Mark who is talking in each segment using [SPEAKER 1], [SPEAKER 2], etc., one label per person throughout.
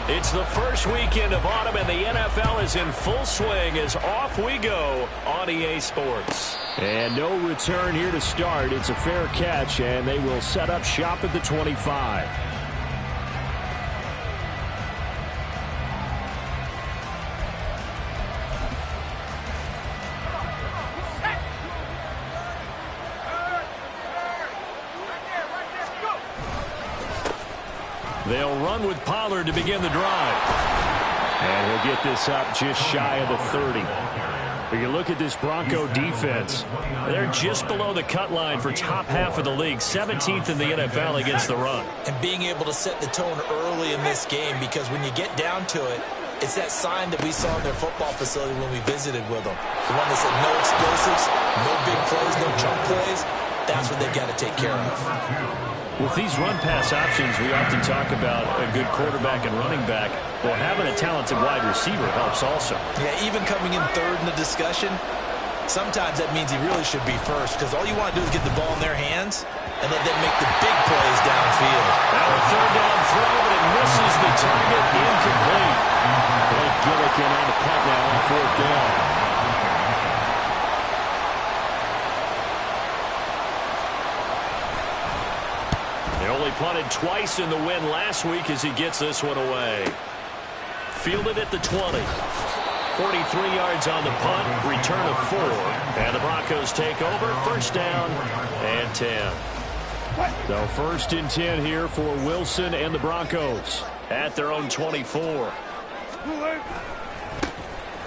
[SPEAKER 1] It's the first weekend of autumn, and the NFL is in full swing as off we go on EA Sports.
[SPEAKER 2] And no return here to start. It's a fair catch, and they will set up shop at the 25. They'll run with Pollard to begin the drive. And he'll get this up just shy of the 30. When you look at this Bronco defense, they're just below the cut line for top half of the league, 17th in the NFL against the run.
[SPEAKER 3] And being able to set the tone early in this game, because when you get down to it, it's that sign that we saw in their football facility when we visited with them. The one that said no explosives, no big plays, no chunk plays. That's what they've got to take care of.
[SPEAKER 2] With these run-pass options, we often talk about a good quarterback and running back. Well, having a talented wide receiver helps also.
[SPEAKER 3] Yeah, even coming in third in the discussion, sometimes that means he really should be first, because all you want to do is get the ball in their hands and let them make the big plays downfield.
[SPEAKER 2] Now a third down throw, but it misses the target. Incomplete. Blake Gillikin on the punt now on fourth down. They only punted twice in the win last week as he gets this one away. Fielded at the 20. 43 yards on the punt, return of 4. And the Broncos take over, first down and 10. So first and 10 here for Wilson and the Broncos at their own 24.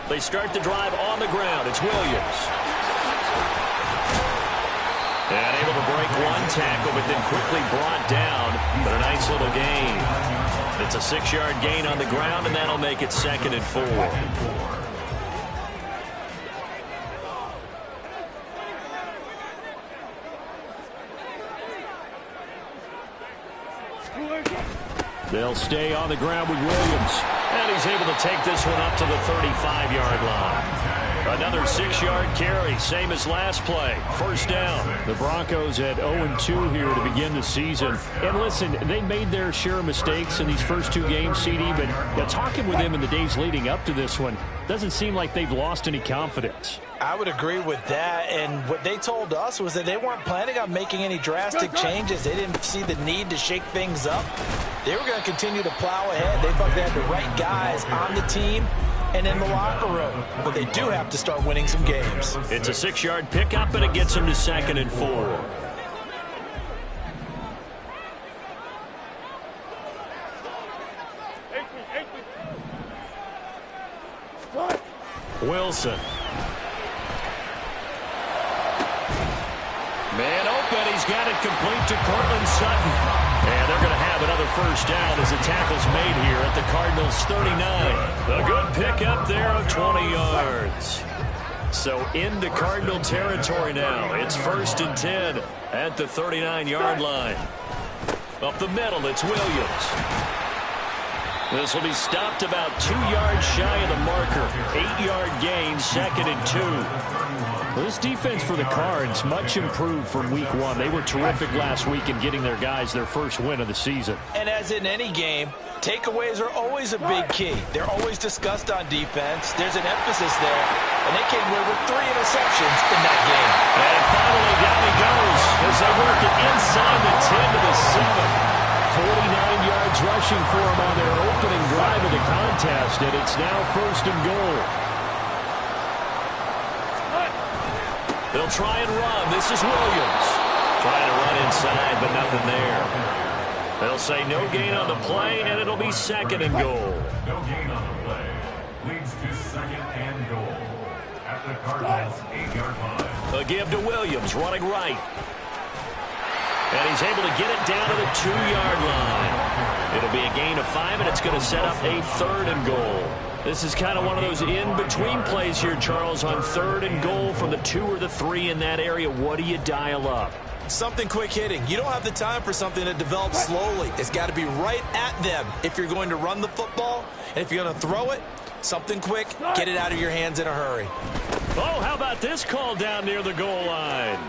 [SPEAKER 2] They start the drive on the ground. It's Williams. And able to break one tackle, but then quickly brought down. But a nice little gain. It's a 6-yard gain on the ground, and that'll make it 2nd and 4. They'll stay on the ground with Williams. And he's able to take this one up to the 35-yard line. Another 6-yard carry, same as last play. First down. The Broncos at 0-2 here to begin the season. And listen, they made their share of mistakes in these first 2 games, CD, but talking with them in the days leading up to this one, doesn't seem like they've lost any confidence.
[SPEAKER 3] I would agree with that, and what they told us was that they weren't planning on making any drastic changes. They didn't see the need to shake things up. They were going to continue to plow ahead. They thought they had the right guys on the team and in the locker room, but they do have to start winning some games.
[SPEAKER 2] It's a 6-yard pickup, and it gets them to 2nd and 4. Wilson. Man open. He's got it complete to Cortland Sutton. And they're going to have another first down as the tackle's made here at the Cardinals 39. A good pickup there of 20 yards. So into Cardinal territory now. It's 1st and 10 at the 39-yard line. Up the middle, it's Williams. This will be stopped about 2 yards shy of the marker. 8-yard gain, 2nd and 2. Well, this defense for the Cards, much improved from week 1. They were terrific last week in getting their guys their first win of the season.
[SPEAKER 3] And as in any game, takeaways are always a big key. They're always discussed on defense. There's an emphasis there. And they came away with 3 interceptions in that game.
[SPEAKER 2] And finally, down he goes as they work it inside the 10 to the 7. 49 yards rushing for him on their opening drive of the contest, and it's now 1st and goal. They'll try and run. This is Williams. Trying to run inside, but nothing there. They'll say no gain on the play, and it'll be 2nd and goal.
[SPEAKER 4] No gain on the play. Leads to 2nd and goal at the Cardinals 8-yard line.
[SPEAKER 2] A give to Williams, running right. And he's able to get it down to the 2-yard line. It'll be a gain of 5, and it's going to set up a 3rd and goal. This is kind of one of those in-between plays here, Charles, on 3rd and goal from the 2 or the 3 in that area. What do you dial up?
[SPEAKER 3] Something quick hitting. You don't have the time for something that develops slowly. It's got to be right at them if you're going to run the football. And if you're going to throw it, something quick, get it out of your hands in a hurry.
[SPEAKER 2] Oh, how about this call down near the goal line?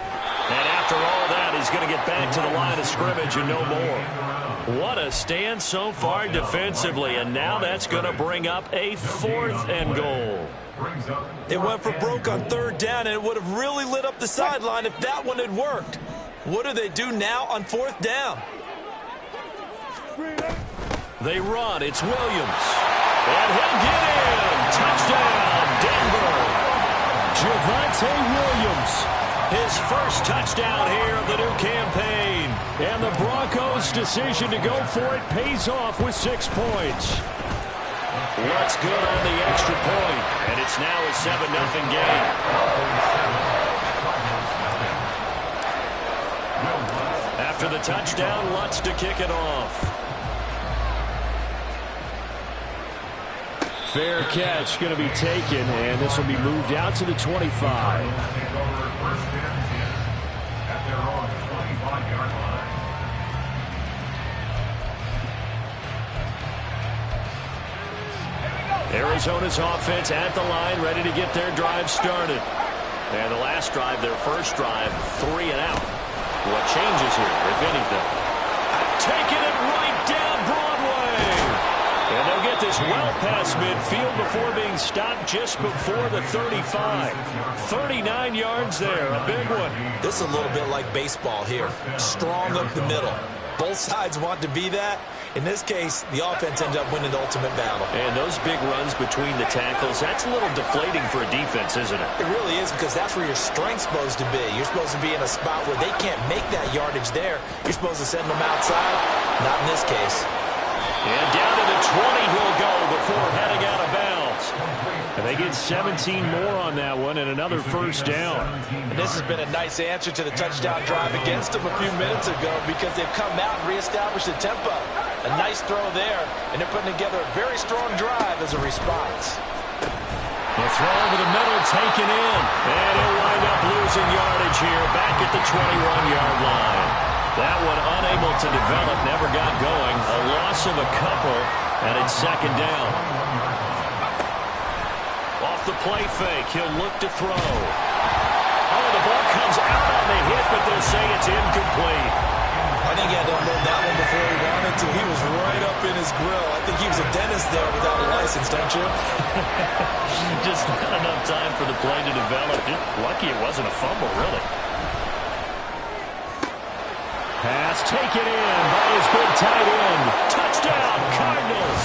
[SPEAKER 1] And after all that, he's going to get back to the line of scrimmage and no more. What a stand so far defensively, and now that's going to bring up a 4th and goal.
[SPEAKER 3] It went for broke on 3rd down, and it would have really lit up the sideline if that one had worked. What do they do now on 4th down?
[SPEAKER 1] They run. It's Williams. And he'll get in. Touchdown, Denver. Javonte Williams. His first touchdown here of the new campaign. And the Broncos' decision to go for it pays off with 6 points. What's good on the extra point? And it's now a 7-0 game. After the touchdown, Lutz to kick it off. Fair catch going to be taken, and this will be moved out to the 25. Arizona's offense at the line, ready to get their drive started. And the last drive, their first drive, 3 and out. What changes here, if anything? Taking it right down Broadway. And they'll get this well past midfield before being stopped just before the 35. 39 yards there, a big one.
[SPEAKER 3] This is a little bit like baseball here. Strong up the middle. Both sides want to be that. In this case, the offense ends up winning the ultimate battle.
[SPEAKER 1] And those big runs between the tackles, that's a little deflating for a defense, isn't it?
[SPEAKER 3] It really is, because that's where your strength's supposed to be. You're supposed to be in a spot where they can't make that yardage there. You're supposed to send them outside. Not in this case.
[SPEAKER 1] And down to the 20 he'll go before heading out of bounds. And they get 17 more on that one and another first down.
[SPEAKER 3] And this has been a nice answer to the touchdown drive against them a few minutes ago, because they've come out and reestablished the tempo. A nice throw there, and they're putting together a very strong drive as a response.
[SPEAKER 1] The throw over the middle taken in. And he'll wind up losing yardage here back at the 21-yard line. That one unable to develop, never got going. A loss of a couple, and it's 2nd down. Off the play fake, he'll look to throw. Oh, the ball comes out on the hit, but they'll say it's incomplete.
[SPEAKER 3] I think he had to unload that one before he wanted to. He was right up in his grill. I think he was a dentist there without a license, don't you?
[SPEAKER 1] Just not enough time for the play to develop. Just lucky it wasn't a fumble, really. Pass taken in by his big tight end. Touchdown, Cardinals.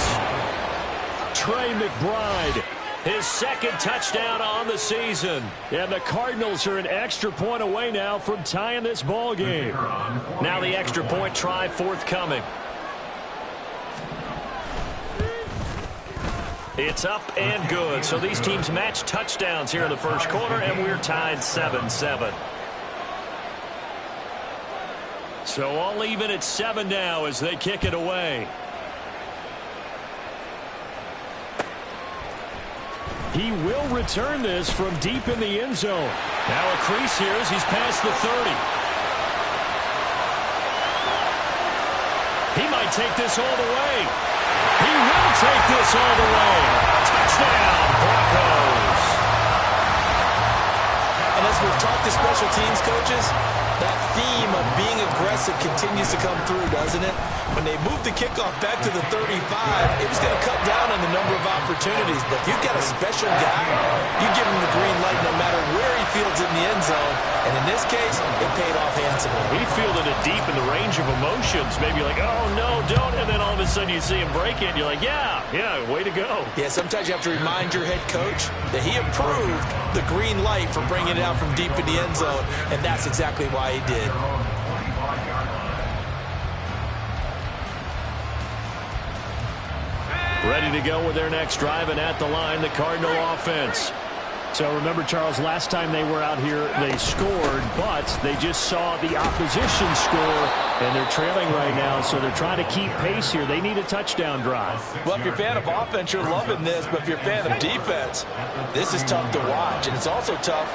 [SPEAKER 1] Trey McBride, his 2nd touchdown on the season. And the Cardinals are an extra point away now from tying this ball game. Now the extra point try forthcoming. It's up and good. So these teams match touchdowns here in the first quarter, and we're tied 7-7. So all even at 7 now as they kick it away. He will return this from deep in the end zone. Now a crease here as he's past the 30. He might take this all the way. He will take this all the way. Touchdown, Broncos.
[SPEAKER 3] And as we've talked to special teams coaches, that theme of being aggressive continues to come through, doesn't it? When they moved the kickoff back to the 35, it was going to cut down on the number of opportunities. But if you've got a special guy, you give him the green light no matter where he fields it in the end zone. And in this case, it paid off handsomely.
[SPEAKER 1] He fielded it deep in the range of emotions. Maybe like, oh, no, don't. And then all of a sudden you see him break it, and you're like, yeah, way to go.
[SPEAKER 3] Yeah, sometimes you have to remind your head coach that he approved the green light for bringing it out from deep in the end zone, and that's exactly why he did.
[SPEAKER 1] Ready to go with their next drive, and at the line, the Cardinal offense. So remember, Charles, last time they were out here, they scored, but they just saw the opposition score, and they're trailing right now, so they're trying to keep pace here. They need a touchdown drive.
[SPEAKER 3] Well, if you're a fan of offense, you're loving this, but if you're a fan of defense, this is tough to watch, and it's also tough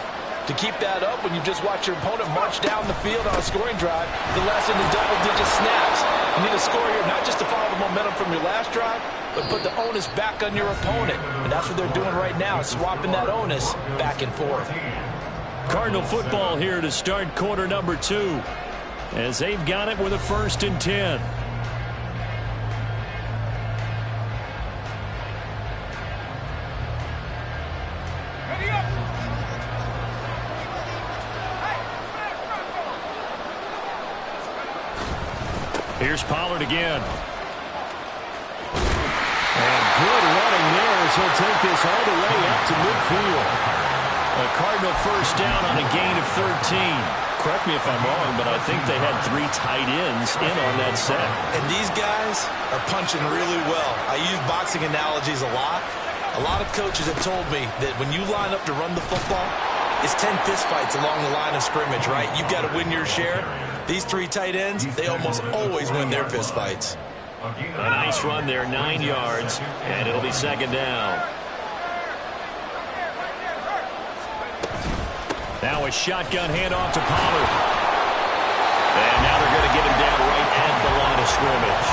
[SPEAKER 3] to keep that up when you just watch your opponent march down the field on a scoring drive, the last into double-digit snaps. You need a score here, not just to follow the momentum from your last drive, but put the onus back on your opponent. And that's what they're doing right now, swapping that onus back and forth.
[SPEAKER 2] Cardinal football here to start quarter number 2, as they've got it with a 1st and 10. Here's Pollard again. And good running there as he'll take this all the way up to midfield. A Cardinal 1st down on a gain of 13. Correct me if I'm wrong, but I think they had 3 tight ends in on that set.
[SPEAKER 3] And these guys are punching really well. I use boxing analogies a lot. A lot of coaches have told me that when you line up to run the football, it's 10 fistfights along the line of scrimmage, right? You've got to win your share. These 3 tight ends, they almost always win their fistfights.
[SPEAKER 2] A nice run there, 9 yards, and it'll be 2nd down. Now a shotgun handoff to Pollard. And now they're going to get him down right at the line of scrimmage.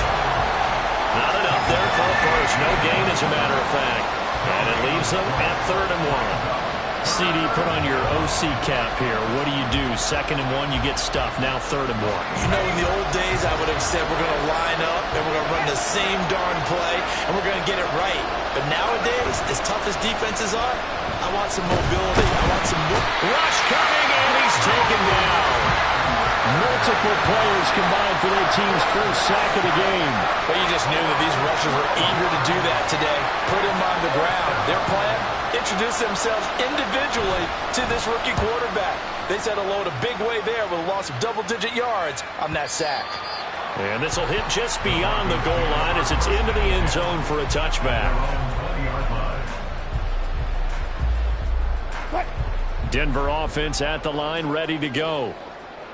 [SPEAKER 2] Not enough there for a first. No gain, as a matter of fact. And it leaves them at 3rd and 1. CD, put on your OC cap here. What do you do? 2nd and 1, you get stuffed. Now 3rd and 1.
[SPEAKER 3] You know, in the old days, I would have said we're going to line up and we're going to run the same darn play and we're going to get it right. But nowadays, as tough as defenses are, I want some mobility. I want some
[SPEAKER 2] rush coming, and he's taken down. Multiple players combined for their team's 1st sack of the game.
[SPEAKER 3] But you just knew that these rushers were eager to do that today. Put him on the ground. Their plan? Introduce themselves individually to this rookie quarterback. They said hello to big way there with a loss of double-digit yards on that sack.
[SPEAKER 2] And this will hit just beyond the goal line as it's into the end zone for a touchback. Denver offense at the line, ready to go.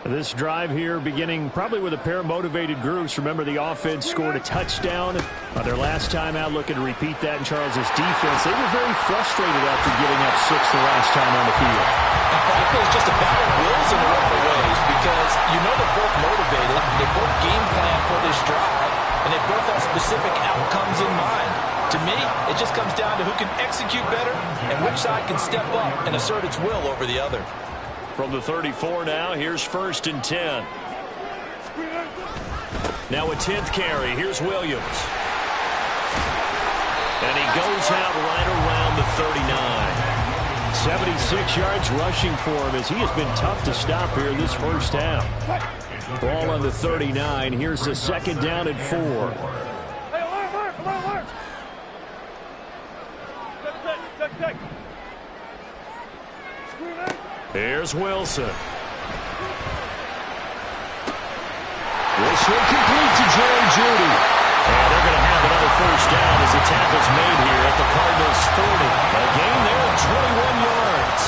[SPEAKER 2] This drive here beginning probably with a pair of motivated groups. Remember, the offense scored a touchdown their last time out, looking to repeat that in Charles's defense. They were very frustrated after giving up 6 the last time on the field.
[SPEAKER 3] And frankly, it's just a battle of wills in a lot of ways because you know they're both motivated. They both game plan for this drive, and they both have specific outcomes in mind. To me, it just comes down to who can execute better and which side can step up and assert its will over the other.
[SPEAKER 2] From the 34 now, here's 1st and 10. Now a 10th carry. Here's Williams. And he goes out right around the 39. 76 yards rushing for him as he has been tough to stop here this 1st half. Ball on the 39. Here's the 2nd down and 4. Here's Wilson. This one complete to Jerry Jeudy. And they're going to have another 1st down as the tackle's made here at the Cardinals 40. A gain there of 21 yards.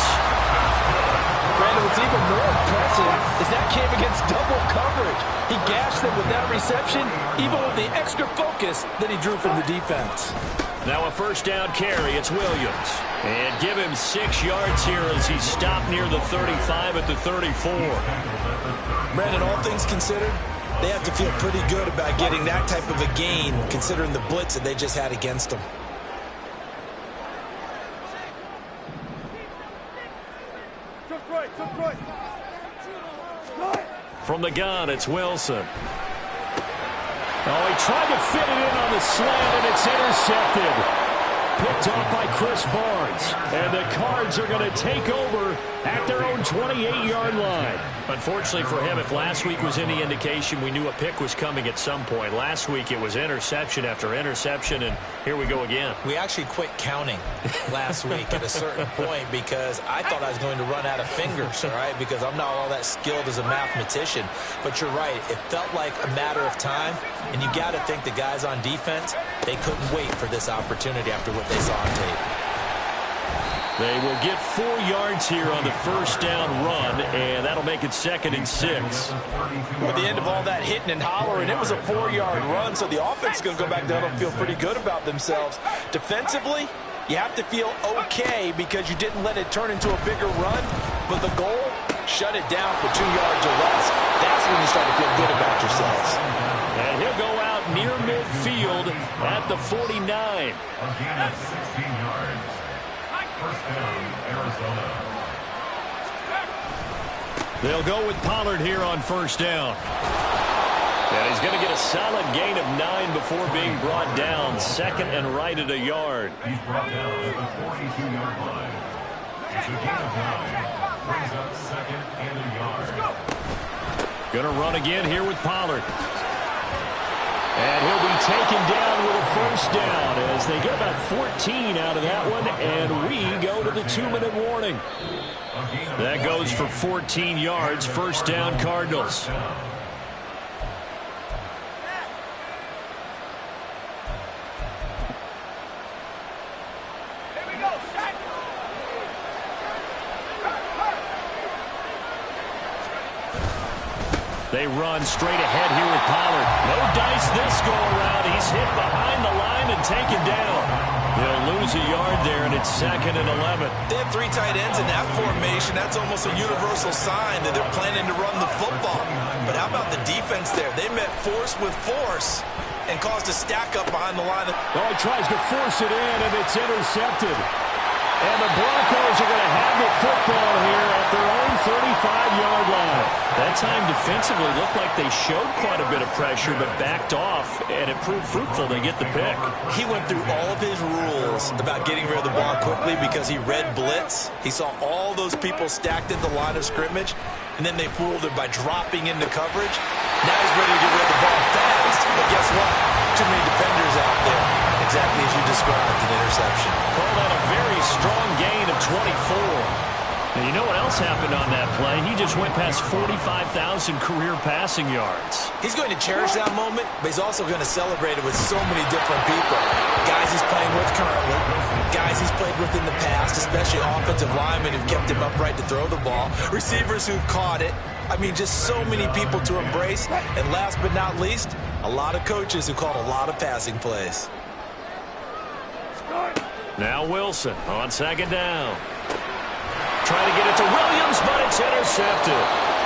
[SPEAKER 3] Brandon, what's even more impressive is that came against double coverage. He gashed them with that reception, even with the extra focus that he drew from the defense.
[SPEAKER 2] Now a 1st down carry. It's Williams. And give him 6 yards here as he stopped near the 35 at the 34.
[SPEAKER 3] Brandon, all things considered, they have to feel pretty good about getting that type of a gain considering the blitz that they just had against them.
[SPEAKER 2] From the gun, it's Wilson. Oh, he tried to fit it in on the slant, and it's intercepted. Picked off by Chris Barnes. And the Cards are going to take over at their own 28-yard line.
[SPEAKER 1] Unfortunately for him, if last week was any indication, we knew a pick was coming at some point. Last week it was interception after interception, and here we go again.
[SPEAKER 3] We actually quit counting last week at a certain point because I thought I was going to run out of fingers, all right, because I'm not all that skilled as a mathematician. But you're right. It felt like a matter of time, and you got to think the guys on defense, they couldn't wait for this opportunity after what they saw on tape.
[SPEAKER 2] They will get 4 yards here on the 1st down run, and that'll make it 2nd and 6.
[SPEAKER 3] With the end of all that hitting and hollering, it was a 4-yard run, so the offense is going to go back down and feel pretty good about themselves. Defensively, you have to feel okay because you didn't let it turn into a bigger run, but the goal, shut it down for 2 yards or less. That's when you start to feel good about yourselves.
[SPEAKER 2] And he'll go out near midfield at the 49.
[SPEAKER 4] Again at 16 yards. 1st down, Arizona.
[SPEAKER 2] They'll go with Pollard here on first down. And he's going to get a solid gain of 9 before being brought down. Second and right at a yard.
[SPEAKER 4] He's brought down at the 42-yard line. It's a gain of 9. Brings up second and a yard.
[SPEAKER 2] Going to run again here with Pollard. And he'll be taken down with a first down as they get about 14 out of that one. And we go to the 2-minute warning. That goes for 14 yards. First down, Cardinals. They run straight ahead here with Pollard. No dice this go-around. He's hit behind the line and taken down. They'll lose a yard there, and it's second and 11.
[SPEAKER 3] They have 3 tight ends in that formation. That's almost a universal sign that they're planning to run the football. But how about the defense there? They met force with force and caused a stack up behind the line.
[SPEAKER 2] Oh, he tries to force it in, and it's intercepted. And the Broncos are going to have the football here at their own 35-yard line. That time defensively looked like they showed quite a bit of pressure but backed off, and it proved fruitful. They get the pick.
[SPEAKER 3] He went through all of his rules about getting rid of the ball quickly because he read blitz. He saw all those people stacked at the line of scrimmage, and then they fooled him by dropping into coverage. Now he's ready to get rid of the ball fast. But guess what? Too many defenders out there. Exactly as you described, an interception.
[SPEAKER 2] Call that a very strong gain of 24. And you know what else happened on that play? He just went past 45,000 career passing yards.
[SPEAKER 3] He's going to cherish that moment, but he's also going to celebrate it with so many different people. Guys he's playing with currently, guys he's played with in the past, especially offensive linemen who've kept him upright to throw the ball, receivers who've caught it. I mean, just so many people to embrace. And last but not least, a lot of coaches who called a lot of passing plays.
[SPEAKER 2] Now Wilson on second down. Trying to get it to Williams, but it's intercepted.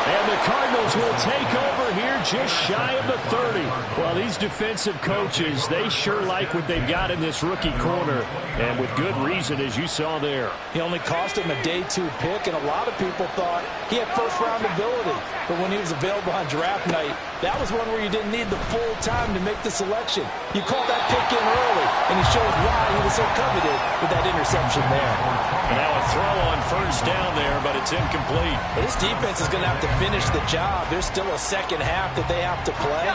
[SPEAKER 2] And the Cardinals will take over here just shy of the 30. Well, these defensive coaches, they sure like what they've got in this rookie corner. And with good reason, as you saw there.
[SPEAKER 3] He only cost him a day 2 pick, and a lot of people thought he had first-round ability. But when he was available on draft night, that was one where you didn't need the full time to make the selection. You called that pick in early, and he shows why he was so coveted with that interception there.
[SPEAKER 2] Now a throw on first down there, but it's incomplete.
[SPEAKER 3] But this defense is going to have to finish the job. There's still a second half that they have to play.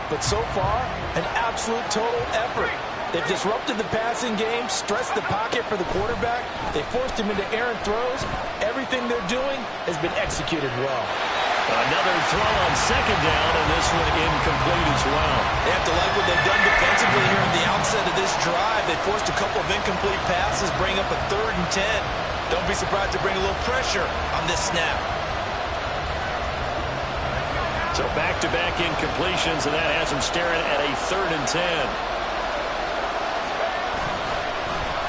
[SPEAKER 3] But so far, an absolute total effort. They've disrupted the passing game, stressed the pocket for the quarterback. They forced him into errant throws. Everything they're doing has been executed well.
[SPEAKER 2] Another throw on second down, and this one incomplete as well.
[SPEAKER 3] They have to like what they've done defensively here at the outset of this drive. They forced a couple of incomplete passes, bring up a 3rd and 10. Don't be surprised to bring a little pressure on this snap.
[SPEAKER 2] So back-to-back incompletions, and that has them staring at a 3rd and 10.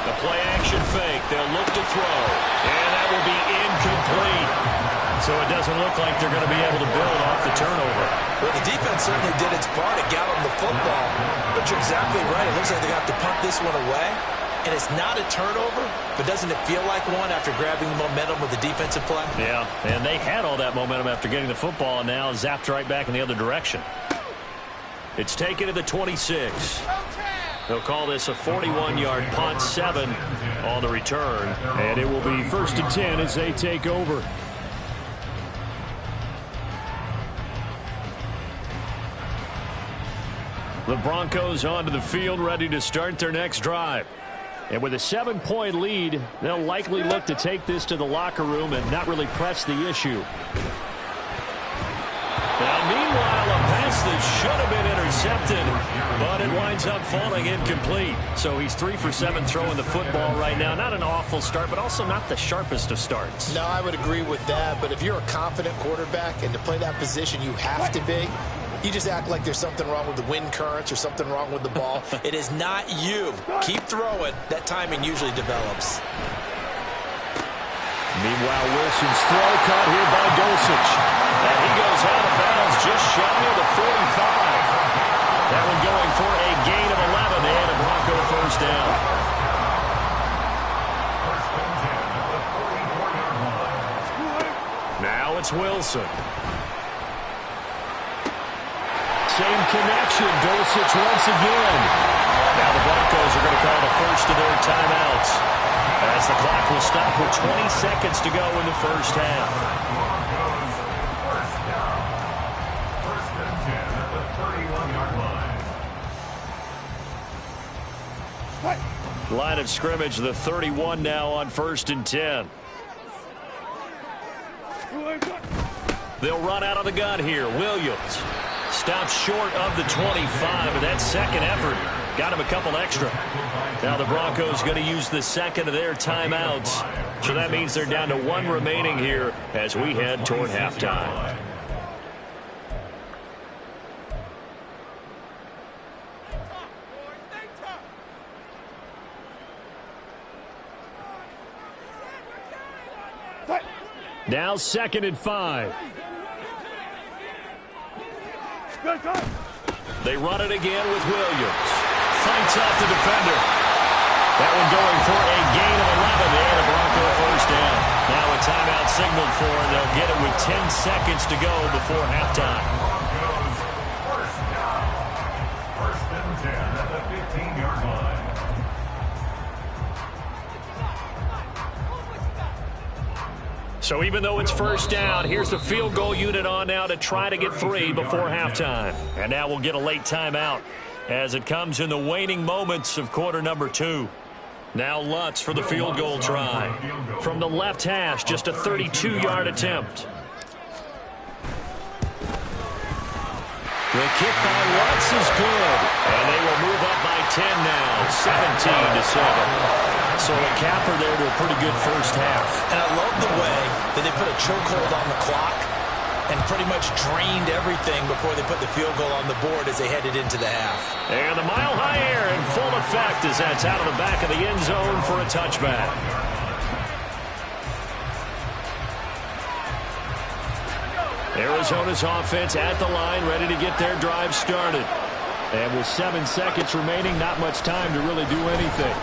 [SPEAKER 2] The play-action fake. They'll look to throw, and that will be incomplete. So it doesn't look like they're going to be able to build off the turnover.
[SPEAKER 3] Well, the defense certainly did its part. It got them the football. But you're exactly right. It looks like they're going to have to punt this one away. And it's not a turnover, but doesn't it feel like one after grabbing the momentum with the defensive play?
[SPEAKER 2] Yeah, and they had all that momentum after getting the football, and now zapped right back in the other direction. It's taken to the 26. They'll call this a 41-yard punt, 7 on the return. And it will be 1st and 10 as they take over. The Broncos onto the field, ready to start their next drive. And with a 7-point lead, they'll likely look to take this to the locker room and not really press the issue. Now, meanwhile, a pass that should have been intercepted, but it winds up falling incomplete. So he's 3 for 7 throwing the football right now. Not an awful start, but also not the sharpest of starts.
[SPEAKER 5] No, I would agree with that. But if you're a confident quarterback and to play that position, you have to be. You just act like there's something wrong with the wind currents or something wrong with the ball.
[SPEAKER 3] It is not you. Keep throwing. That timing usually develops.
[SPEAKER 2] Meanwhile, Wilson's throw caught here by Dulcich. And he goes out of bounds just shy of the 45. That one going for a gain of 11 and a Bronco first down. Now it's it's Wilson. Same connection. Dulcich once again. Now the Broncos are going to call the first of their timeouts, as the clock will stop with 20 seconds to go in the first half.
[SPEAKER 4] Broncos first down. First and 10 at the 31-yard line.
[SPEAKER 2] Line of scrimmage, the 31 now on first and 10. They'll run out of the gun here. Williams stops short of the 25, but that second effort got him a couple extra. Now the Broncos going to use the second of their timeouts, so that means they're down to one remaining here as we head toward halftime. Now 2nd and 5. They run it again with Williams. Fights off the defender. That one going for a gain of 11 and a Bronco first down. Now a timeout signaled for, and they'll get it with 10 seconds to go before halftime.
[SPEAKER 4] Broncos first down. First and 10 at the 15-yard line.
[SPEAKER 2] So even though it's first down, here's the field goal unit on now to try to get 3 before halftime. And now we'll get a late timeout as it comes in the waning moments of quarter number 2. Now Lutz for the field goal try. From the left hash, just a 32-yard attempt. The kick by Lutz is good. And they will move up by 10 now, 17-7. So a capper there to a pretty good first half.
[SPEAKER 3] And I love the way that they put a chokehold on the clock and pretty much drained everything before they put the field goal on the board as they headed into the half.
[SPEAKER 2] And the mile-high air in full effect as that's out of the back of the end zone for a touchback. Arizona's offense at the line, ready to get their drive started. And with 7 seconds remaining, not much time to really do anything.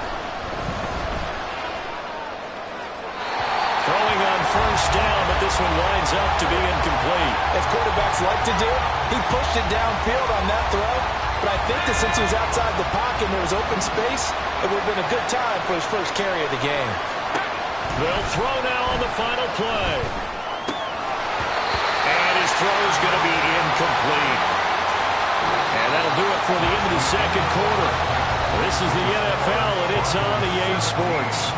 [SPEAKER 2] Throwing on first down, but this one winds up to be incomplete.
[SPEAKER 3] As quarterbacks like to do, he pushed it downfield on that throw. But I think that since he was outside the pocket and there was open space, it would have been a good time for his first carry of the game.
[SPEAKER 2] They'll throw now on the final play. And his throw is going to be incomplete. And that'll do it for the end of the second quarter. This is the NFL, and it's on EA Sports.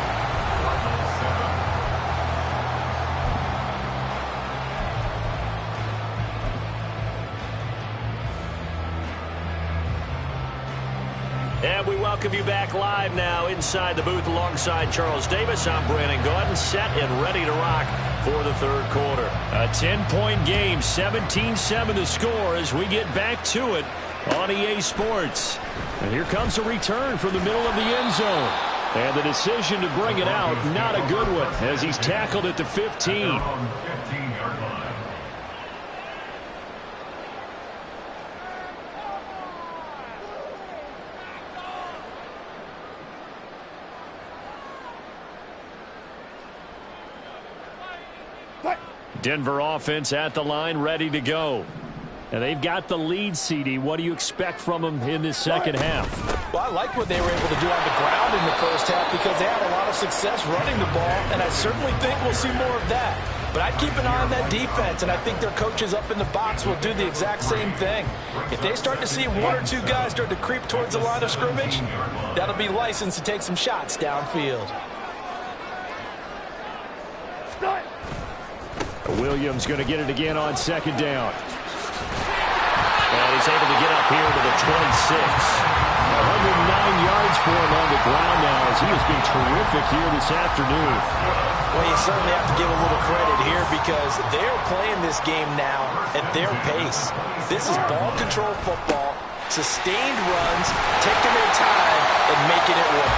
[SPEAKER 2] And we welcome you back live now inside the booth alongside Charles Davis. I'm Brandon Gordon, set and ready to rock for the third quarter. A 10-point game, 17-7 to score as we get back to it on EA Sports. And here comes a return from the middle of the end zone. And the decision to bring it out, not a good one, as he's tackled at the 15. Denver offense at the line, ready to go. And they've got the lead, CD. What do you expect from them in this second half?
[SPEAKER 3] Well, I like what they were able to do on the ground in the first half because they had a lot of success running the ball, and I certainly think we'll see more of that. But I'd keep an eye on that defense, and I think their coaches up in the box will do the exact same thing. If they start to see 1 or 2 guys start to creep towards the line of scrimmage, that'll be licensed to take some shots downfield.
[SPEAKER 2] Williams going to get it again on second down. And he's able to get up here to the 26. 109 yards for him on the ground now as he has been terrific here this afternoon.
[SPEAKER 3] Well, you certainly have to give a little credit here because they're playing this game now at their pace. This is ball control football, sustained runs, taking their time and making it work.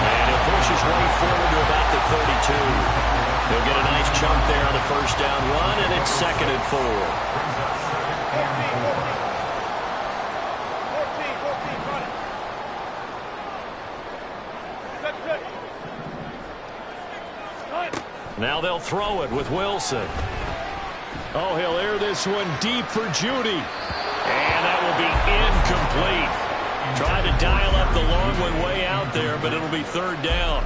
[SPEAKER 2] And he'll push his way forward to about the 32. He'll get a nice chunk there on the first down run, and it's 2nd and 4. Now they'll throw it with Wilson. Oh, he'll air this one deep for Judy. And that will be incomplete. Tried to dial up the long one way out there, but it'll be third down.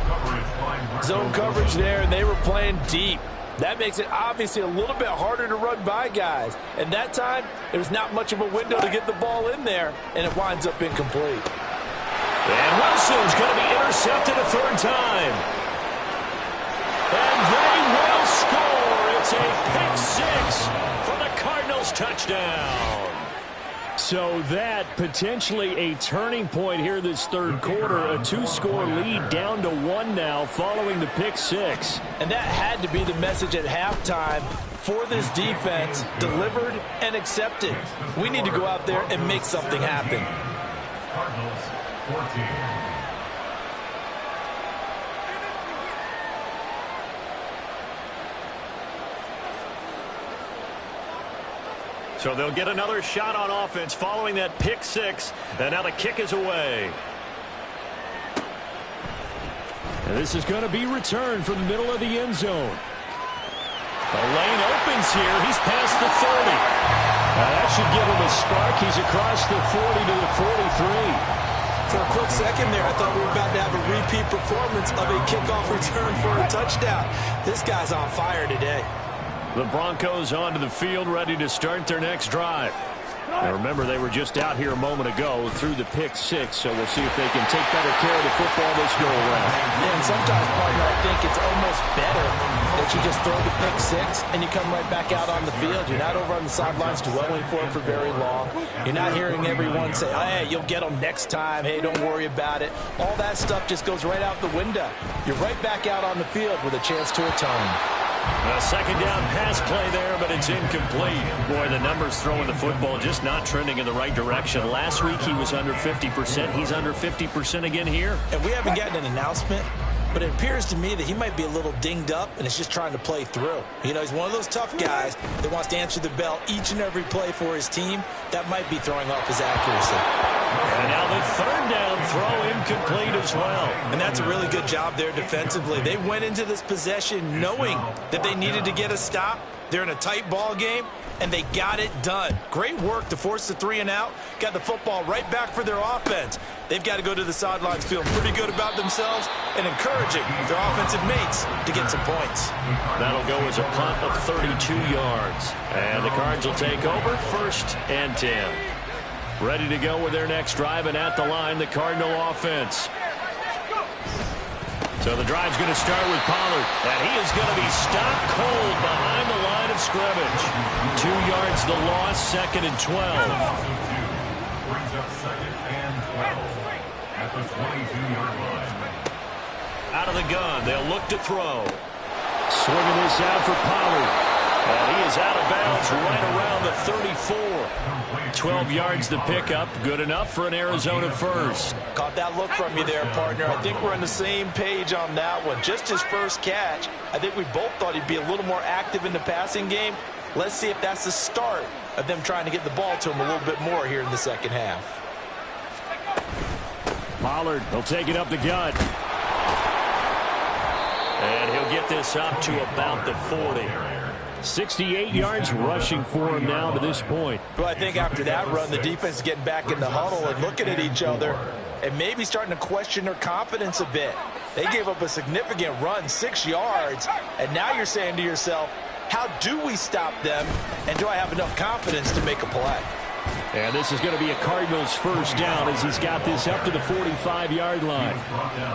[SPEAKER 3] Zone coverage there, and they were playing deep. That makes it obviously a little bit harder to run by guys. And that time, there's not much of a window to get the ball in there, and it winds up incomplete.
[SPEAKER 2] And Wilson's going to be intercepted a third time. And they will score. It's a pick six for the Cardinals touchdown. So that potentially a turning point here this third quarter. A two-score lead down to one now following the pick six.
[SPEAKER 3] And that had to be the message at halftime for this defense. Delivered and accepted. We need to go out there and make something happen.
[SPEAKER 4] Cardinals 14.
[SPEAKER 2] So they'll get another shot on offense following that pick six. And now the kick is away. And this is going to be returned from the middle of the end zone. The lane opens here. He's past the 30. Now that should give him a spark. He's across the 40 to the 43.
[SPEAKER 3] For a quick second there, I thought we were about to have a repeat performance of a kickoff return for a touchdown. This guy's on fire today.
[SPEAKER 2] The Broncos onto the field, ready to start their next drive. Now remember, they were just out here a moment ago through the pick six, so we'll see if they can take better care of the football this go-around.
[SPEAKER 3] Yeah, and sometimes, partner, I think it's almost better that you just throw the pick six and you come right back out on the field. You're not over on the sidelines dwelling for it for very long. You're not hearing everyone say, oh, hey, you'll get them next time. Hey, don't worry about it. All that stuff just goes right out the window. You're right back out on the field with a chance to atone.
[SPEAKER 2] A second down pass play there, but it's incomplete. Boy, the numbers throwing the football just not trending in the right direction. Last week he was under 50%. He's under 50% again here.
[SPEAKER 3] And we haven't gotten an announcement, but it appears to me that he might be a little dinged up and is just trying to play through. You know, he's one of those tough guys that wants to answer the bell each and every play for his team. That might be throwing off his accuracy.
[SPEAKER 2] And now the third down throw incomplete as well.
[SPEAKER 3] And that's a really good job there defensively. They went into this possession knowing that they needed to get a stop. They're in a tight ball game, and they got it done. Great work to force the 3 and out. Got the football right back for their offense. They've got to go to the sidelines feeling pretty good about themselves and encouraging their offensive mates to get some points.
[SPEAKER 2] That'll go as a punt of 32 yards. And the Cards will take over, 1st and 10. Ready to go with their next drive, and at the line, the Cardinal offense. So the drive's going to start with Pollard, and he is going to be stopped cold behind the line of scrimmage. 2 yards the loss, 2nd and 12.
[SPEAKER 4] Brings up 2nd and 12 at the 22-yard line.
[SPEAKER 2] Out of the gun, they'll look to throw. Swinging this out for Pollard. And he is out of bounds right around the 34. 12 yards the pickup. Good enough for an Arizona first.
[SPEAKER 3] Caught that look from you there, partner. I think we're on the same page on that one. Just his first catch. I think we both thought he'd be a little more active in the passing game. Let's see if that's the start of them trying to get the ball to him a little bit more here in the second half.
[SPEAKER 2] Pollard will take it up the gut. And he'll get this up to about the 40. 68 yards rushing for him now to this point.
[SPEAKER 3] Well, I think after that run, the defense is getting back in the huddle and looking at each other and maybe starting to question their confidence a bit. They gave up a significant run, 6 yards, and now you're saying to yourself, how do we stop them, and do I have enough confidence to make a play?
[SPEAKER 2] And this is going to be a Cardinals first down as he's got this up to the 45-yard line.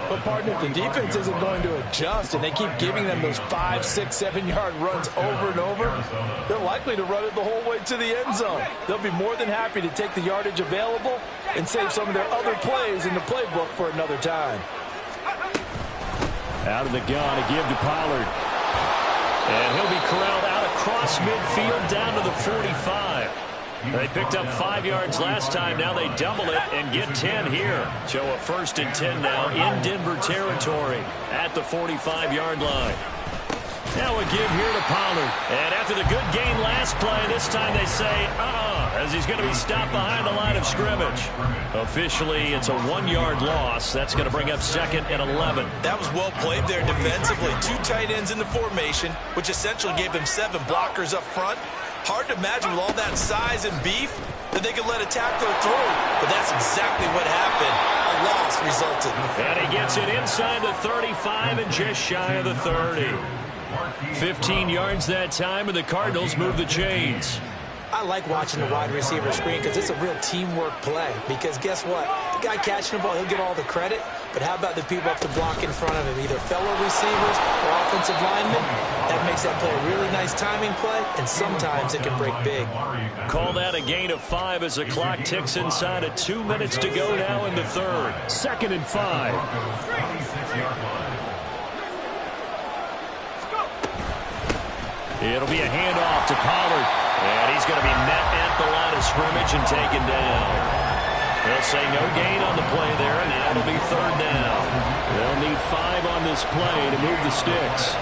[SPEAKER 3] But, partner, if the defense isn't going to adjust and they keep giving them those 5, 6, 7-yard runs over and over, they're likely to run it the whole way to the end zone. They'll be more than happy to take the yardage available and save some of their other plays in the playbook for another time.
[SPEAKER 2] Out of the gun to give to Pollard. And he'll be corralled out across midfield down to the 45. They picked up 5 yards last time. Now they double it and get 10 here. So a 1st and 10 now in Denver territory at the 45-yard line. Now a give here to Pollard. And after the good gain last play, this time they say, as he's going to be stopped behind the line of scrimmage. Officially, it's a 1-yard loss. That's going to bring up 2nd and 11.
[SPEAKER 3] That was well played there defensively. 2 tight ends in the formation, which essentially gave them 7 blockers up front. Hard to imagine with all that size and beef that they could let a tackler through. But that's exactly what happened. A loss resulted.
[SPEAKER 2] And he gets it inside the 35 and just shy of the 30. 15 yards that time, and the Cardinals move the chains.
[SPEAKER 3] I like watching the wide receiver screen because it's a real teamwork play. Because guess what? The guy catching the ball, he'll get all the credit. But how about the people up to block in front of him, either fellow receivers or offensive linemen? That makes that play a really nice timing play, and sometimes it can break big.
[SPEAKER 2] Call that a gain of 5 as the clock ticks inside of 2 minutes to go now in the third. 2nd and 5. It'll be a handoff to Pollard. And he's going to be met at the line of scrimmage and taken down. They'll say no gain on the play there, and now it'll be 3rd down. They'll need 5 on this play to move the sticks.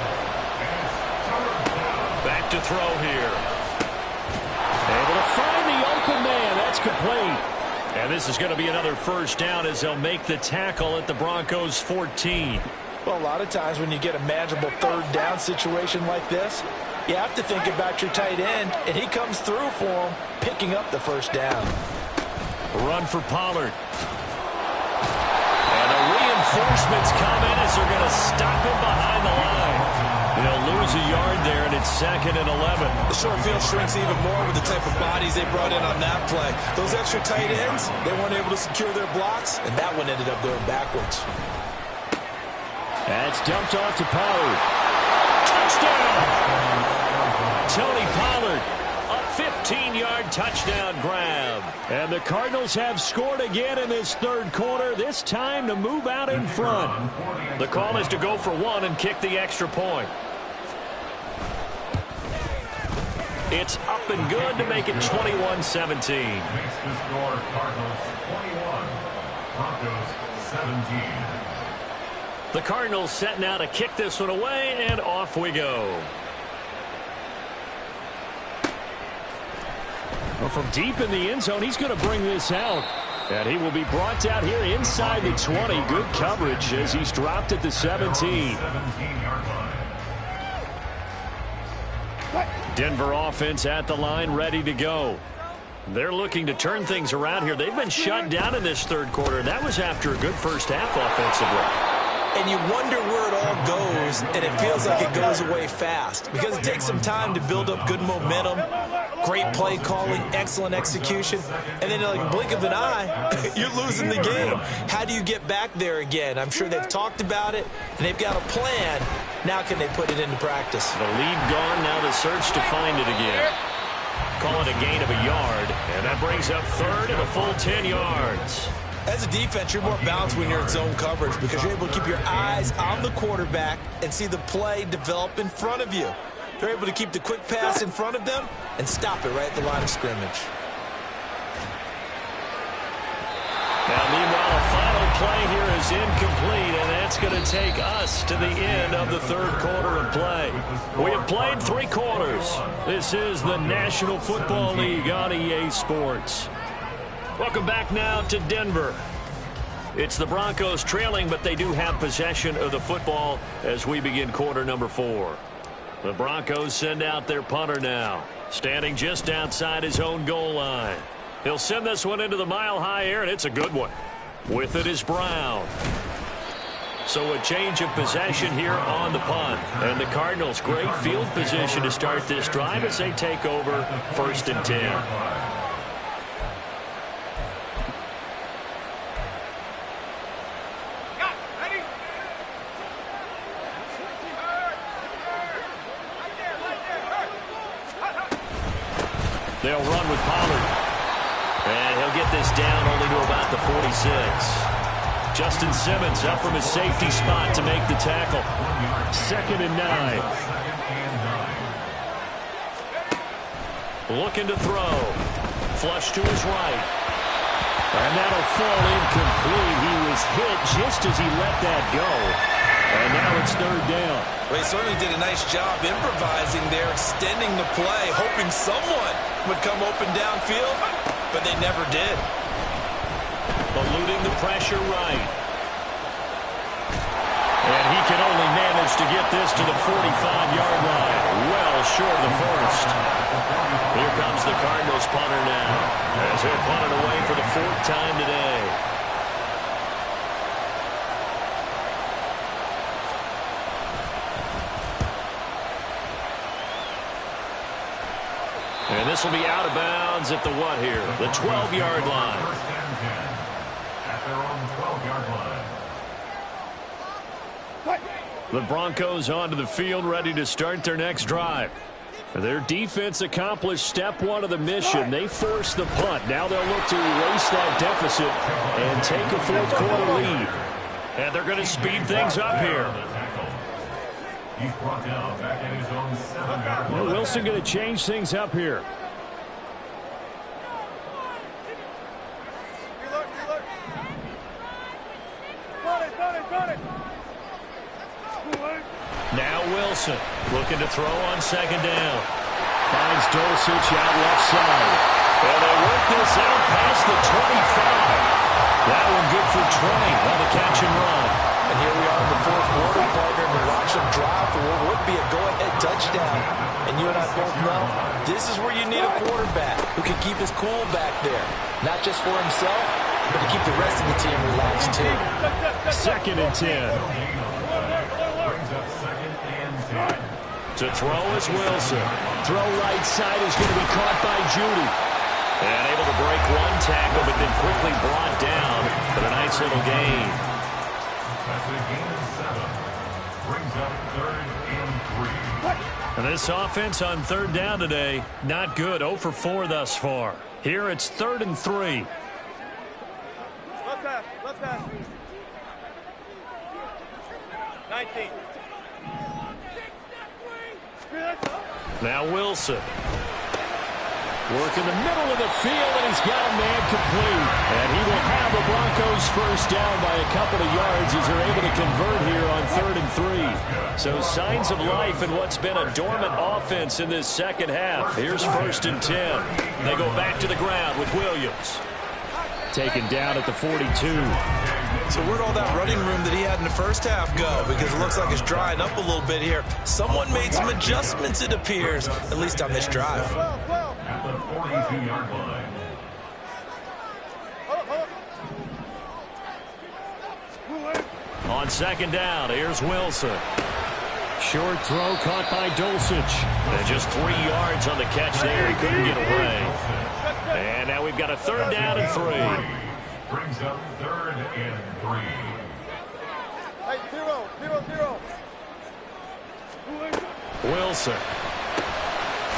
[SPEAKER 2] Back to throw here. Able to find the open man. That's complete. And this is going to be another 1st down as they'll make the tackle at the Broncos 14.
[SPEAKER 3] Well, a lot of times when you get a manageable 3rd down situation like this, you have to think about your tight end, and he comes through for him, picking up the 1st down.
[SPEAKER 2] Run for Pollard. And the reinforcements come in as they're going to stop him behind the line. They'll lose a yard there, and it's 2nd and 11.
[SPEAKER 3] The short field shrinks even more with the type of bodies they brought in on that play. Those extra tight ends, they weren't able to secure their blocks, and that one ended up going backwards.
[SPEAKER 2] That's dumped off to Pollard. Touchdown! Tony Pollard, a 15-yard touchdown grab. And the Cardinals have scored again in this 3rd quarter, this time to move out in front. The call is to go for 1 and kick the extra point. It's up and good to make it 21-17.
[SPEAKER 4] Makes the score Cardinals 21, Broncos 17.
[SPEAKER 2] The Cardinals set now to kick this one away, and off we go. Well, from deep in the end zone, he's going to bring this out. And he will be brought down here inside the 20. Good coverage as he's dropped at the 17. Denver offense at the line, ready to go. They're looking to turn things around here. They've been shut down in this 3rd quarter. That was after a good first half offensively.
[SPEAKER 3] And you wonder where it all goes, and it feels like it goes away fast because it takes some time to build up good momentum, great play calling, excellent execution, and then like a blink of an eye, you're losing the game. How do you get back there again? I'm sure they've talked about it, and they've got a plan. Now can they put it into practice?
[SPEAKER 2] The lead gone, now the search to find it again. Call it a gain of a yard, and that brings up 3rd and a full 10 yards.
[SPEAKER 3] As a defense, you're more balanced when you're in zone coverage because you're able to keep your eyes on the quarterback and see the play develop in front of you. They're able to keep the quick pass in front of them and stop it right at the line of scrimmage.
[SPEAKER 2] Now, meanwhile, a final play here is incomplete, and that's going to take us to the end of the 3rd quarter of play. We have played 3 quarters. This is the National Football League on EA Sports. Welcome back now to Denver. It's the Broncos trailing, but they do have possession of the football as we begin quarter number 4. The Broncos send out their punter now, standing just outside his own goal line. He'll send this one into the mile-high air, and it's a good one. With it is Brown. So a change of possession here on the punt. And the Cardinals, great field position to start this drive as they take over 1st and 10. They'll run with Pollard. And he'll get this down only to about the 46. Justin Simmons up from his safety spot to make the tackle. 2nd and 9. Looking to throw. Flush to his right. And that'll fall incomplete. He was hit just as he let that go. And now it's 3rd down.
[SPEAKER 3] Well, he certainly did a nice job improvising there, extending the play, hoping someone would come open downfield, but they never did.
[SPEAKER 2] Eluding the pressure right. And he can only manage to get this to the 45-yard line. Well falls short of the first. Here comes the Cardinals punter now, as they're punting away for the 4th time today. And this will be out of bounds at the what here? The 12-yard line.
[SPEAKER 4] First and 10 at their own 12-yard line.
[SPEAKER 2] The Broncos onto the field, ready to start their next drive. Their defense accomplished step 1 of the mission. They forced the punt. Now they'll look to erase that deficit and take a 4th quarter lead. And they're going to speed things up here.
[SPEAKER 4] He's brought down back at his own 7-yard line.
[SPEAKER 2] Wilson going to change things up here. Now Wilson looking to throw on 2nd down. Finds Dulcich out left side. And they work this out past the 25. That one good for 20 on the catch and run.
[SPEAKER 3] And here we are in the 4th quarter, partner, and watch them drive for what would be a go-ahead touchdown. And you and I both know this is where you need a quarterback who can keep his cool back there. Not just for himself, but to keep the rest of the team relaxed too.
[SPEAKER 2] 2nd and 10. To throw is Wilson. Throw right side is going to be caught by Judy. And able to break 1 tackle, but then quickly brought down. But a nice little gain.
[SPEAKER 4] That's a gain of 7. Brings up 3rd and 3.
[SPEAKER 2] And this offense on 3rd down today, not good. 0 for 4 thus far. Here it's 3rd and 3.
[SPEAKER 6] Left pass. 19.
[SPEAKER 2] Now Wilson. Working the middle of the field, and he's got a man complete. And he will have the Broncos first down by a couple of yards as they're able to convert here on 3rd and 3. So signs of life in what's been a dormant offense in this second half. Here's 1st and 10. They go back to the ground with Williams. Taken down at the 42.
[SPEAKER 3] So where'd all that running room that he had in the first half go? Because it looks like it's drying up a little bit here. Someone made some adjustments, it appears, at least on this drive.
[SPEAKER 4] At the 42-yard line.
[SPEAKER 2] On 2nd down, here's Wilson. Short throw caught by Dulcich. And just 3 yards on the catch there. He couldn't get away. And now we've got a 3rd down and 3.
[SPEAKER 4] Brings up 3rd and 3.
[SPEAKER 6] Hey, 0.
[SPEAKER 2] Wilson.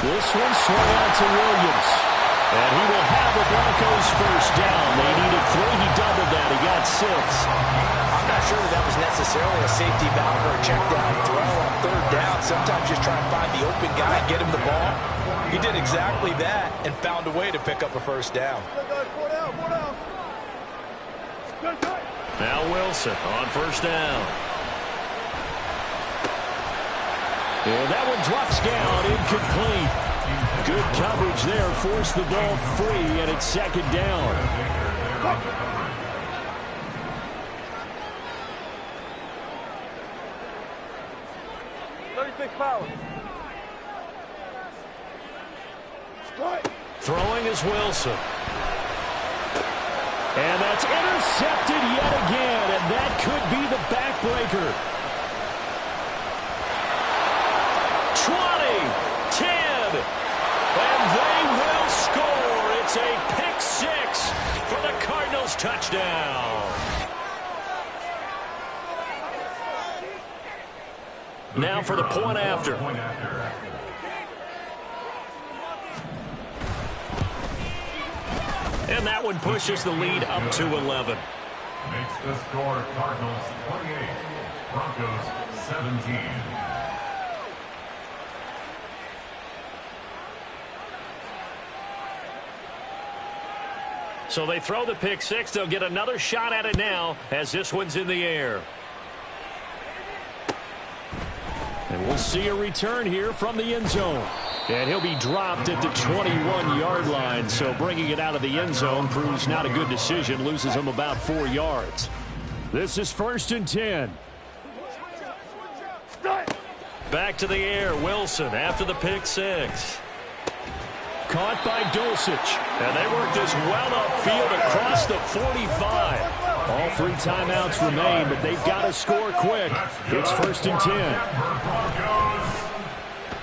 [SPEAKER 2] This one swung out to Williams. And he will have the Broncos first down. They needed 3. He doubled that. He got 6.
[SPEAKER 3] I'm not sure that was necessarily a safety valve or a check down throw on 3rd down. Sometimes just try and find the open guy and get him the ball. He did exactly that and found a way to pick up a first down.
[SPEAKER 2] Now Wilson on 1st down. And that one drops down, incomplete. Good coverage there, forced the ball free, and it's 2nd down.
[SPEAKER 6] 36 power.
[SPEAKER 2] Throwing is Wilson. And that's intercepted yet again, and that could be the backbreaker. 20, 10, and they will score. It's a pick 6 for the Cardinals touchdown. Now for the point after. And that one pushes the lead up to 11.
[SPEAKER 4] Makes the score Cardinals 28, Broncos 17.
[SPEAKER 2] So they throw the pick 6. They'll get another shot at it now as this one's in the air. And we'll see a return here from the end zone. And he'll be dropped at the 21-yard line. So bringing it out of the end zone proves not a good decision. Loses him about 4 yards. This is 1st and 10. Back to the air, Wilson after the pick six. Caught by Dulcich. And they work this well upfield across the 45. All 3 timeouts remain, but they've got to score quick. It's 1st and 10.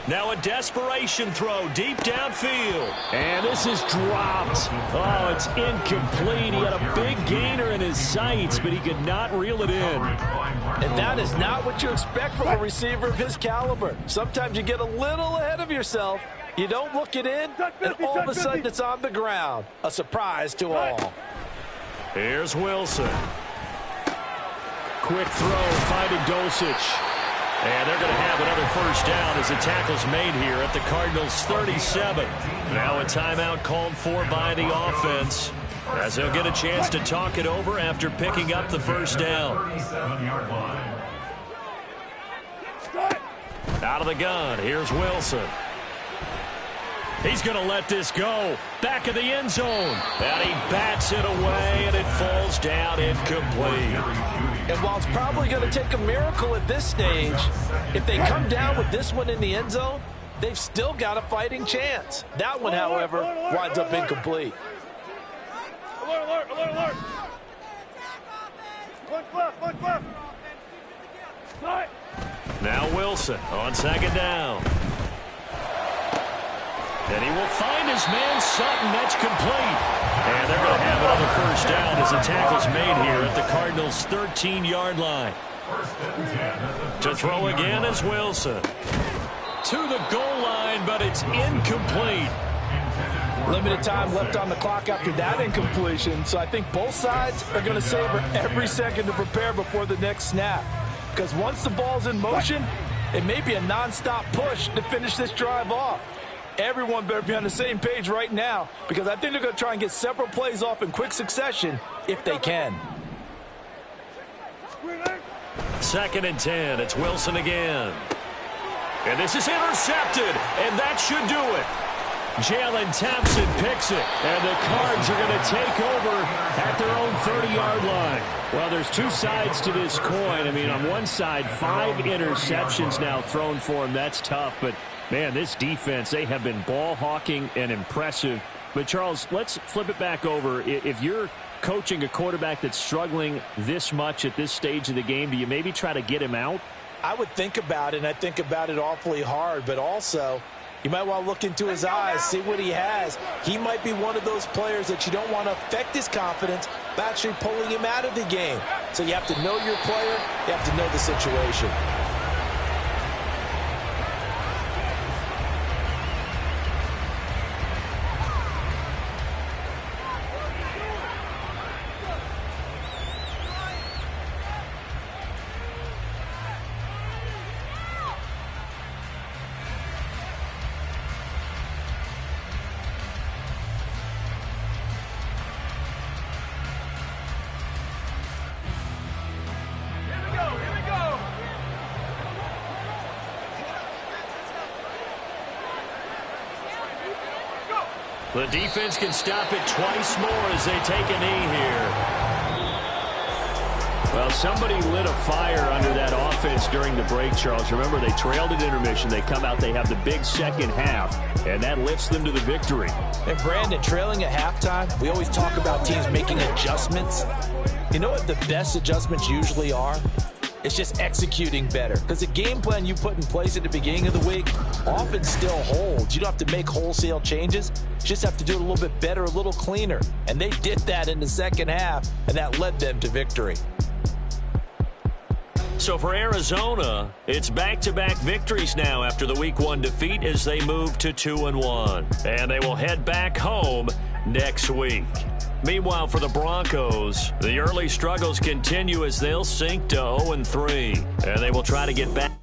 [SPEAKER 2] Now a desperation throw deep downfield. And this is dropped. Oh, it's incomplete. He had a big gainer in his sights, but he could not reel it in.
[SPEAKER 3] And that is not what you expect from a receiver of his caliber. Sometimes you get a little ahead of yourself. You don't look it in, and all of a sudden it's on the ground. A surprise to all.
[SPEAKER 2] Here's Wilson. Quick throw, finding Dulcich. And they're going to have another first down as the tackle's made here at the Cardinals' 37. Now a timeout called for by the offense, as they'll get a chance to talk it over after picking up the first down. Out of the gun, here's Wilson. He's going to let this go. Back of the end zone. And he bats it away, and it falls down incomplete.
[SPEAKER 3] And while it's probably going to take a miracle at this stage, if they come down with this one in the end zone, they've still got a fighting chance. That one, however, winds up incomplete.
[SPEAKER 6] Alert, alert, alert, alert. One left.
[SPEAKER 2] Now Wilson on 2nd down. And he will find his man Sutton. That's complete. And they're going to have another first down as the tackle's made here at the Cardinals' 13-yard line. To throw again is Wilson. To the goal line, but it's incomplete.
[SPEAKER 3] Limited time left on the clock after that incompletion, so I think both sides are going to savor every second to prepare before the next snap. Because once the ball's in motion, it may be a nonstop push to finish this drive off. Everyone better be on the same page right now, because I think they're going to try and get several plays off in quick succession if they can.
[SPEAKER 2] 2nd and 10. It's Wilson again. And this is intercepted, and that should do it. Jalen Thompson picks it, and the Cards are going to take over at their own 30-yard line. Well, there's 2 sides to this coin. I mean, on one side, 5 interceptions now thrown for him. That's tough, but man, this defense, they have been ball hawking and impressive. But, Charles, let's flip it back over. If you're coaching a quarterback that's struggling this much at this stage of the game, do you maybe try to get him out?
[SPEAKER 3] I would think about it, and I think about it awfully hard, but also you might want to look into his eyes, see what he has. He might be one of those players that you don't want to affect his confidence by actually pulling him out of the game. So you have to know your player, you have to know the situation.
[SPEAKER 2] The defense can stop it twice more as they take a knee here. Well, somebody lit a fire under that offense during the break, Charles. Remember, they trailed at intermission. They come out, they have the big second half, and that lifts them to the victory.
[SPEAKER 3] And, Brandon, trailing at halftime, we always talk about teams making adjustments. You know what the best adjustments usually are? It's just executing better. Because the game plan you put in place at the beginning of the week often still holds. You don't have to make wholesale changes. You just have to do it a little bit better, a little cleaner. And they did that in the second half, and that led them to victory.
[SPEAKER 2] So for Arizona, it's back-to-back victories now after the Week 1 defeat as they move to 2-1. And they will head back home next week. Meanwhile, for the Broncos, the early struggles continue as they'll sink to 0-3. And they will try to get back.